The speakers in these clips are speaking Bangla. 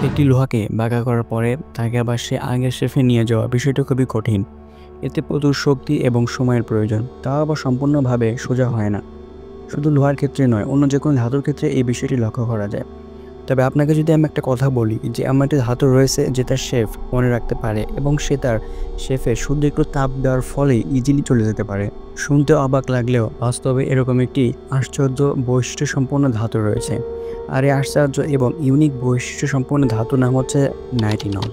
একটি লোহাকে বাঁকা করার পরে তাকে আবার সে আগের শেফে নিয়ে যাওয়া বিষয়টা খুবই কঠিন। এতে প্রচুর শক্তি এবং সময়ের প্রয়োজন, তাও আবার সম্পূর্ণভাবে সোজা হয় না। শুধু লোহার ক্ষেত্রে নয়, অন্য যে কোনো ধাতুর ক্ষেত্রে এই বিষয়টি লক্ষ্য করা যায়। তবে আপনাকে যদি আমি একটা কথা বলি যে আমার একটি ধাতু রয়েছে যে তার শেফ মনে রাখতে পারে এবং সে তার শেফে শুধু একটু তাপ দেওয়ার ফলেই ইজিলি চলে যেতে পারে। শুনতে অবাক লাগলেও বাস্তবে এরকম একটি আশ্চর্য বৈশিষ্ট্য সম্পন্ন ধাতু রয়েছে। আর এই আশ্চর্য এবং ইউনিক বৈশিষ্ট্য সম্পন্ন ধাতুর নাম হচ্ছে নাইটিনল।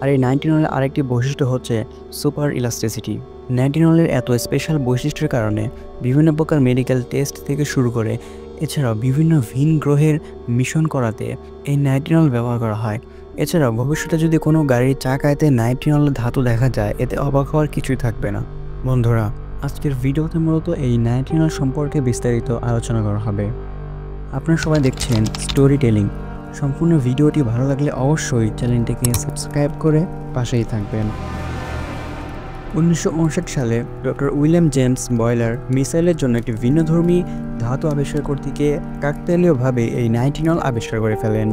আর এই নাইটিনলের আরেকটি বৈশিষ্ট্য হচ্ছে সুপার ইলাস্টিসিটি। নাইটিনলের এত স্পেশাল বৈশিষ্ট্যের কারণে বিভিন্ন প্রকার মেডিকেল টেস্ট থেকে শুরু করে এছাড়াও বিভিন্ন ভিন গ্রহের মিশন করাতে এই নাইটিনল ব্যবহার করা হয়। এছাড়াও ভবিষ্যতে যদি কোনো গাড়ির চাকাতে নাইটিনলের ধাতু দেখা যায়, এতে অবাক হওয়ার কিছুই থাকবে না। বন্ধুরা, আজকের ভিডিওতে মূলত এই নাইটিনল সম্পর্কে বিস্তারিত আলোচনা করা হবে। আপনারা সবাই দেখছেন স্টোরি টেলিং। সম্পূর্ণ ভিডিওটি ভালো লাগলে অবশ্যই চ্যানেলটিকে সাবস্ক্রাইব করে পাশেই থাকবেন। 1959 সালে ডক্টর উইলিয়াম জেমস বয়লার মিসাইলের জন্য একটি ভিন্নধর্মী ধাতু আবিষ্কার করতে গিয়ে কাকতালীয়ভাবে এই নাইটিনল আবিষ্কার করে ফেলেন।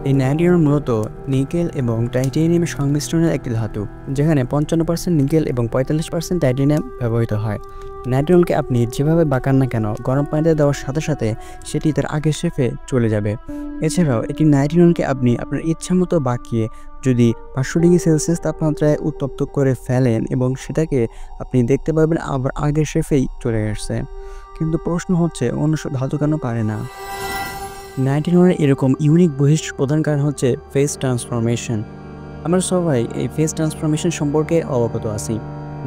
এই নাইটিনল মূলত নিকেল এবং টাইটেনিয়ামের সংমিশ্রণের একটি ধাতু, যেখানে 55% নিকেল এবং 45% টাইটেনিয়াম ব্যবহৃত হয়। নাইটিনলকে আপনি যেভাবে বাঁকান না কেন, গরম পানিতে দেওয়ার সাথে সাথে সেটি তার আগের শেফে চলে যাবে। এছাড়াও একটি নাইটিনলকে আপনি আপনার ইচ্ছা মতো বাঁকিয়ে যদি 500 ডিগ্রি সেলসিয়াস তাপমাত্রায় উত্তপ্ত করে ফেলেন এবং সেটাকে আপনি দেখতে পাবেন আবার আগের শেফেই চলে আসছে। কিন্তু প্রশ্ন হচ্ছে, অন্য সব ধাতু কেন পারে না? নাইটিনলের এরকম ইউনিক বৈশিষ্ট্য প্রধান কারণ হচ্ছে ফেজ ট্রান্সফরমেশন। আমরা সবাই এই ফেজ ট্রান্সফরমেশন সম্পর্কে অবগত আছি।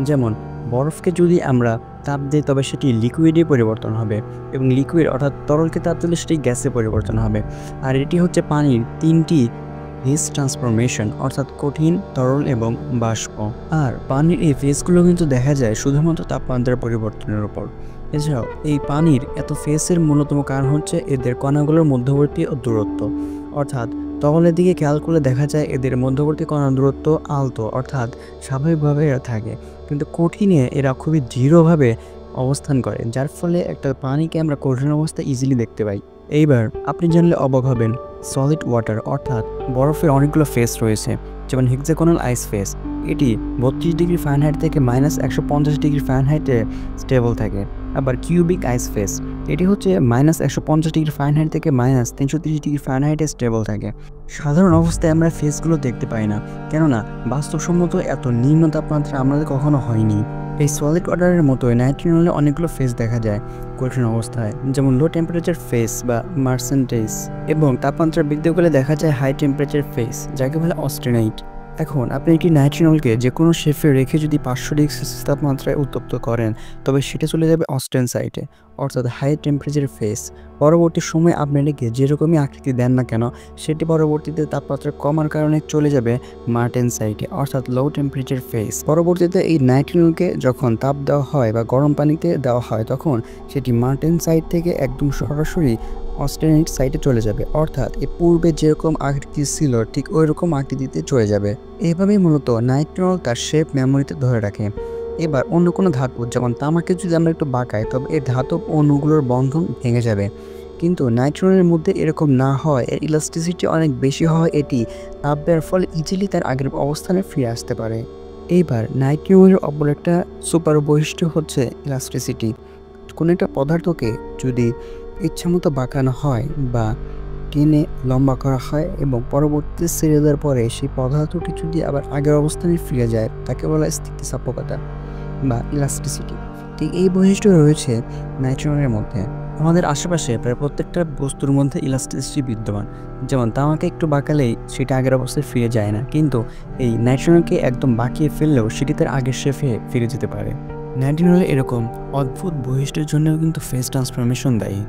যেমন বরফকে যদি আমরা তাপ দিই তবে সেটি লিকুইডে পরিবর্তন হবে, এবং লিকুইড অর্থাৎ তরলকে তাপ দিলে সেটি গ্যাসে পরিবর্তন হবে। আর এটি হচ্ছে পানির তিনটি ফেজ ট্রান্সফরমেশন, অর্থাৎ কঠিন, তরল এবং বাষ্প। আর পানির এই ফেজগুলো কিন্তু দেখা যায় শুধুমাত্র তাপমাত্রার পরিবর্তনের উপর। এছাড়াও এই পানির এত ফেসের মূলতম কারণ হচ্ছে এদের কণাগুলোর মধ্যবর্তী দূরত্ব। অর্থাৎ তরলের দিকে খেয়াল করলে দেখা যায় এদের মধ্যবর্তী কণার দূরত্ব আলতো, অর্থাৎ স্বাভাবিকভাবে এরা থাকে। কিন্তু কঠিনে এরা খুবই দৃঢ়ভাবে অবস্থান করে, যার ফলে একটা পানিকে আমরা কঠিন অবস্থায় ইজিলি দেখতে পাই। এইবার আপনি জানলে অবাক হবেন, সলিড ওয়াটার অর্থাৎ বরফের অনেকগুলো ফেস রয়েছে। যেমন হেক্সাগোনাল আইস ফেস, এটি 32 ডিগ্রি ফারেনহাইট থেকে -150 ডিগ্রি ফারেনহাইটে স্টেবল থাকে। আবার কিউবিক আইস ফেস, এটি হচ্ছে -150 ডিগ্রি ফারেনহাইট থেকে -330 ডিগ্রি ফারেনহাইটে স্টেবল থাকে। সাধারণ অবস্থায় আমরা ফেসগুলো দেখতে পাই না, কেননা বাস্তবসম্মত এত নিম্ন তাপমাত্রা আমাদের কখনো হয়নি। এই সলিড ওয়াটারের মতোই নাইটিনলে অনেকগুলো ফেস দেখা যায় কঠিন অবস্থায়, যেমন লো টেম্পারেচার ফেস বা মার্সেন্টেজ, এবং তাপমাত্রা বৃদ্ধি করলে দেখা যায় হাই টেম্পারেচার ফেস, যাকে বলে অস্টেনাইট। এখন আপনি একটি নাইট্রিনলকে যে কোনো শেফে রেখে যদি 500 ডিগ্রি সেলসিয়াস তাপমাত্রায় উত্তপ্ত করেন, তবে সেটা চলে যাবে অস্টেনসাইটে, অর্থাৎ হাই টেম্পারেচার ফেস। পরবর্তী সময়ে আপনি এটাকে যেরকমই আকৃতি দেন না কেন, সেটি পরবর্তীতে তাপমাত্রা কমার কারণে চলে যাবে মার্টেনসাইটে, অর্থাৎ লো টেম্পারেচার ফেস। পরবর্তীতে এই নাইট্রিনলকে যখন তাপ দেওয়া হয় বা গরম পানিতে দেওয়া হয়, তখন সেটি মার্টেনসাইট থেকে একদম সরাসরি অস্টেনাইট সাইটে চলে যাবে, অর্থাৎ এ পূর্বে যেরকম আকৃতি ছিল ঠিক ওই রকম আকৃতিতে চলে যাবে। এইভাবেই মূলত নাইট্রিনল তার শেপ মেমোরিতে ধরে রাখে। এবার অন্য কোনো ধাতু যেমন তামাকে যদি আমরা একটু বাঁকাই, তবে এই ধাতব অণুগুলোর বন্ধন ভেঙে যাবে। কিন্তু নাইট্রিনলের মধ্যে এরকম না হয়, এর ইলাস্টিসিটি অনেক বেশি হয়, এটি তাপ দেওয়ার ফলে ইজিলি তার আগের অবস্থানে ফিরে আসতে পারে। এইবার নাইট্রিনলের অপর একটা সুপার বৈশিষ্ট্য হচ্ছে ইলাস্টিসিটি। কোনো একটা পদার্থকে যদি ইচ্ছামতো বাঁকানো হয় বা টেনে লম্বা করা হয় এবং পরবর্তীতে ছেড়ে দেওয়ার পরে সেই পদার্থটি যদি আবার আগের অবস্থানে ফিরে যায়, তাকে বলা হয় স্থিতিস্থাপকতা বা ইলাস্টিসিটি। ঠিক এই বৈশিষ্ট্য রয়েছে নাইট্রিনলের মধ্যে। আমাদের আশেপাশে প্রায় প্রত্যেকটা বস্তুর মধ্যে ইলাস্টিসিটি বিদ্যমান। যেমন তামাকে একটু বাঁকালেই সেটা আগের অবস্থায় ফিরে যায় না, কিন্তু এই নাইট্রিনলকে একদম বাঁকিয়ে ফেললেও সেটি তার আগের শেফে ফিরে যেতে পারে। নাইট্রিনলের এরকম অদ্ভুত বৈশিষ্ট্যের জন্যও কিন্তু ফেজ ট্রান্সফরমেশন দায়ী।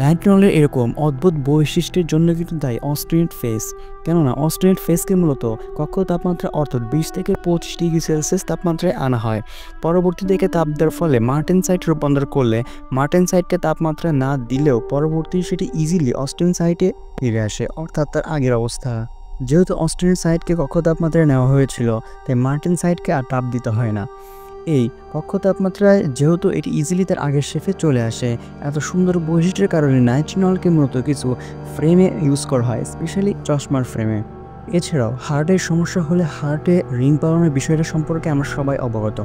নাইট্রিনলের এরকম অদ্ভুত বৈশিষ্ট্যের জন্য কিন্তু দায়ী অস্টেনাইট ফেস। কেননা অস্টেনাইট ফেসকে মূলত কক্ষ তাপমাত্রা অর্থাৎ 20 থেকে 25 ডিগ্রি সেলসিয়াস তাপমাত্রায় আনা হয়। পরবর্তী দিকে তাপ দেওয়ার ফলে মার্টেনসাইট রূপান্তর করলে মার্টেনসাইটকে তাপমাত্রা না দিলেও পরবর্তী সেটি ইজিলি অস্টেনসাইটে ফিরে আসে, অর্থাৎ তার আগের অবস্থা। যেহেতু অস্টেনসাইটকে কক্ষ তাপমাত্রায় নেওয়া হয়েছিল, তাই মার্টেনসাইটকে আর তাপ দিতে হয় না। এই কক্ষ তাপমাত্রায় যেহেতু এটি ইজিলি তার আগের শেফে চলে আসে, এত সুন্দর বৈশিষ্ট্যের কারণে নাইট্রিনলকে মূলত কিছু ফ্রেমে ইউজ করা হয়, স্পেশালি চশমার ফ্রেমে। এছাড়াও হার্টের সমস্যা হলে হার্টে রিং পাওয়ানোর বিষয়টা সম্পর্কে আমরা সবাই অবগত।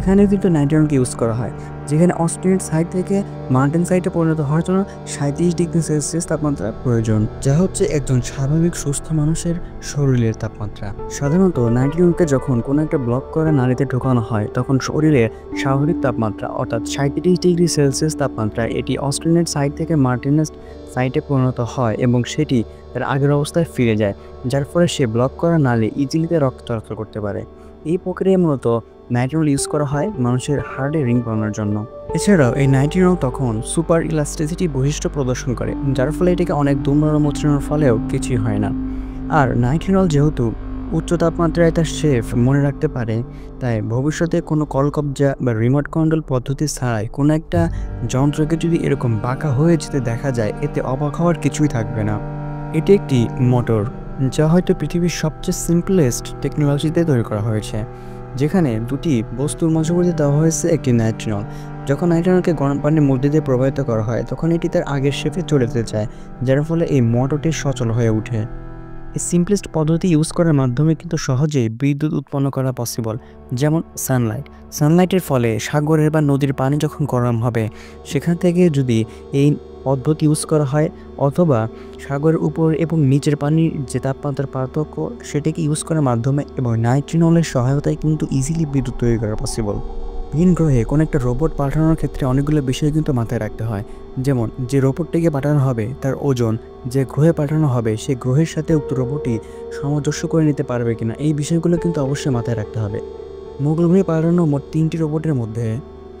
এখানে কিন্তু নাইট্রনকে ইউজ করা হয়, যেখানে অস্ট্রেলিয়ান সাইড থেকে মাউন্টেন সাইডে পরিণত হওয়ার জন্য 37 ডিগ্রি সেলসিয়াস তাপমাত্রা প্রয়োজন, যা হচ্ছে একজন স্বাভাবিক সুস্থ মানুষের শরীরের তাপমাত্রা। সাধারণত নাইট্রনকে যখন কোনো একটা ব্লক করে নালীতে ঢোকানো হয় তখন শরীরের স্বাভাবিক তাপমাত্রা অর্থাৎ 37 ডিগ্রি সেলসিয়াস তাপমাত্রা এটি অস্ট্রেলিয়ান সাইড থেকে মার্টিনাস সাইটে পরিণত হয় এবং সেটি তার আগের অবস্থায় ফিরে যায়, যার ফলে সে ব্লক করা নালী ইজিলিতে রক্ত চলাচল করতে পারে। এই প্রক্রিয়ায় মূলত নাইট্রনল ইউজ করা হয় মানুষের হার্টে রিং বানানোর জন্য। এছাড়াও এই নাইট্রনল তখন সুপার ইলাস্টিসিটি বৈশিষ্ট্য প্রদর্শন করে, যার ফলে এটাকে অনেক দুমড়ানো মুচড়ানোর ফলেও কিছুই হয় না। আর নাইট্রনল যেহেতু উচ্চ তাপমাত্রায় তার শেফ মনে রাখতে পারে, তাই ভবিষ্যতে কোনো কলকবজা বা রিমোট কন্ট্রোল পদ্ধতি ছাড়াই কোনো একটা যন্ত্রকে যদি এরকম বাঁকা হয়ে যেতে দেখা যায়, এতে অবাক হওয়ার কিছুই থাকবে না। এটি একটি মোটর, যা হয়তো পৃথিবীর সবচেয়ে সিম্পলেস্ট টেকনোলজিতে তৈরি করা হয়েছে, যেখানে দুটি বস্তুর মধ্যবর্তী দেওয়া হয়েছে একটি নাইট্রনল। যখন নাইট্রনলকে গরম পানির মধ্যে দিয়ে প্রবাহিত করা হয় তখন এটি তার আগের শেপে চলে যেতে চায়, যার ফলে এই মোটরটি সচল হয়ে ওঠে। এই সিম্পলেস্ট পদ্ধতি ইউজ করার মাধ্যমে কিন্তু সহজেই বিদ্যুৎ উৎপন্ন করা পসিবল। যেমন সানলাইটের ফলে সাগরের বা নদীর পানি যখন গরম হবে, সেখান থেকে যদি এই পদ্ধতি ইউজ করা হয়, অথবা সাগরের উপর এবং নিচের পানির যে তাপমাত্রার পার্থক্য সেটাকে ইউজ করার মাধ্যমে এবং নাইট্রনলের সহায়তায় কিন্তু ইজিলি বিদ্যুৎ তৈরি করা পসিবল। ভিন গ্রহে কোনো একটা রোবট পাঠানোর ক্ষেত্রে অনেকগুলো বিষয় কিন্তু মাথায় রাখতে হয়, যেমন যে রোবটটিকে পাঠানো হবে তার ওজন, যে গ্রহে পাঠানো হবে সেই গ্রহের সাথে উক্ত রোবটটি সামঞ্জস্য করে নিতে পারবে কিনা, এই বিষয়গুলো কিন্তু অবশ্যই মাথায় রাখতে হবে। মঙ্গল গ্রহে পাঠানো মোট 3টি রোবটের মধ্যে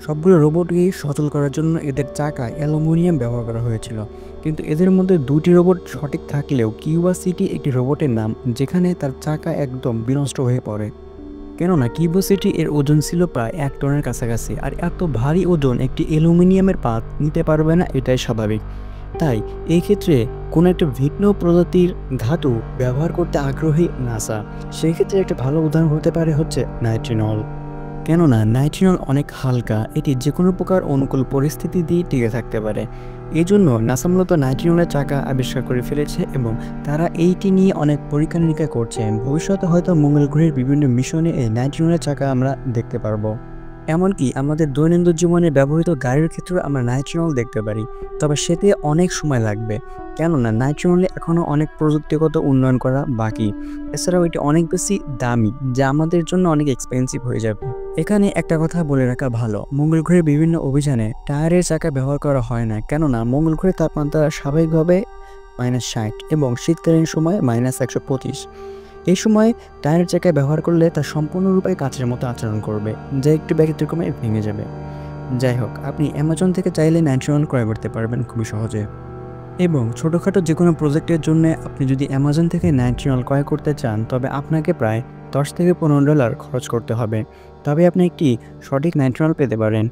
সবগুলো রোবটকে সচল করার জন্য এদের চাকা অ্যালুমিনিয়াম ব্যবহার করা হয়েছিল, কিন্তু এদের মধ্যে 2টি রোবট সঠিক থাকলেও কিউরিওসিটি একটি রোবটের নাম, যেখানে তার চাকা একদম বিনষ্ট হয়ে পড়ে। কেননা কিউরিওসিটি এর ওজন ছিল প্রায় 1 টনের কাছাকাছি, আর এত ভারী ওজন একটি অ্যালুমিনিয়ামের পাত নিতে পারবে না, এটাই স্বাভাবিক। তাই এই ক্ষেত্রে কোনো একটা ভিন্ন প্রজাতির ধাতু ব্যবহার করতে আগ্রহী নাসা। সেই ক্ষেত্রে একটা ভালো উদাহরণ হতে পারে হচ্ছে নাইট্রনল। কেননা নাইট্রনল অনেক হালকা, এটি যে কোনো প্রকার অনুকূল পরিস্থিতি দিয়ে টিকে থাকতে পারে। এই জন্য নাসা মূলত নাইট্রনলের চাকা আবিষ্কার করে ফেলেছে এবং তারা এইটি নিয়ে অনেক পরীক্ষা নিরীক্ষা করছে। ভবিষ্যতে হয়তো মঙ্গল গ্রহের বিভিন্ন মিশনে এই নাইট্রনলের চাকা আমরা দেখতে পারবো। এমনকি আমাদের দৈনন্দিন জীবনে ব্যবহৃত গাড়ির ক্ষেত্রেও আমরা নাইট্রনল দেখতে পারি, তবে সেতে অনেক সময় লাগবে, কেননা নাইট্রনলে এখনও অনেক প্রযুক্তিগত উন্নয়ন করা বাকি। এছাড়াও এটি অনেক বেশি দামি, যা আমাদের জন্য অনেক এক্সপেন্সিভ হয়ে যাবে। এখানে একটা কথা বলে রাখা ভালো, মঙ্গল গ্রহের বিভিন্ন অভিযানে টায়ারের চাকা ব্যবহার করা হয় না, কেননা মঙ্গল গ্রহের তাপমাত্রা স্বাভাবিকভাবে -60 এবং শীতকালীন সময় -125। এই সময় টায়ারের চাকা ব্যবহার করলে তা সম্পূর্ণরূপে কাচের মতো আচরণ করবে, যা একটু ব্যতিক্রমে ভেঙে যাবে। যাই হোক, আপনি অ্যামাজন থেকে চাইলে নাইট্রনল ক্রয় করতে পারবেন খুবই সহজে। এবং ছোটোখাটো যে কোনো প্রজেক্টের জন্য আপনি যদি অ্যামাজন থেকে নাইট্রনল ক্রয় করতে চান, তবে আপনাকে প্রায় $10 থেকে $15 খরচ করতে হবে, তবে আপনি একটি সঠিক নাইট্রনল পেতে পারেন।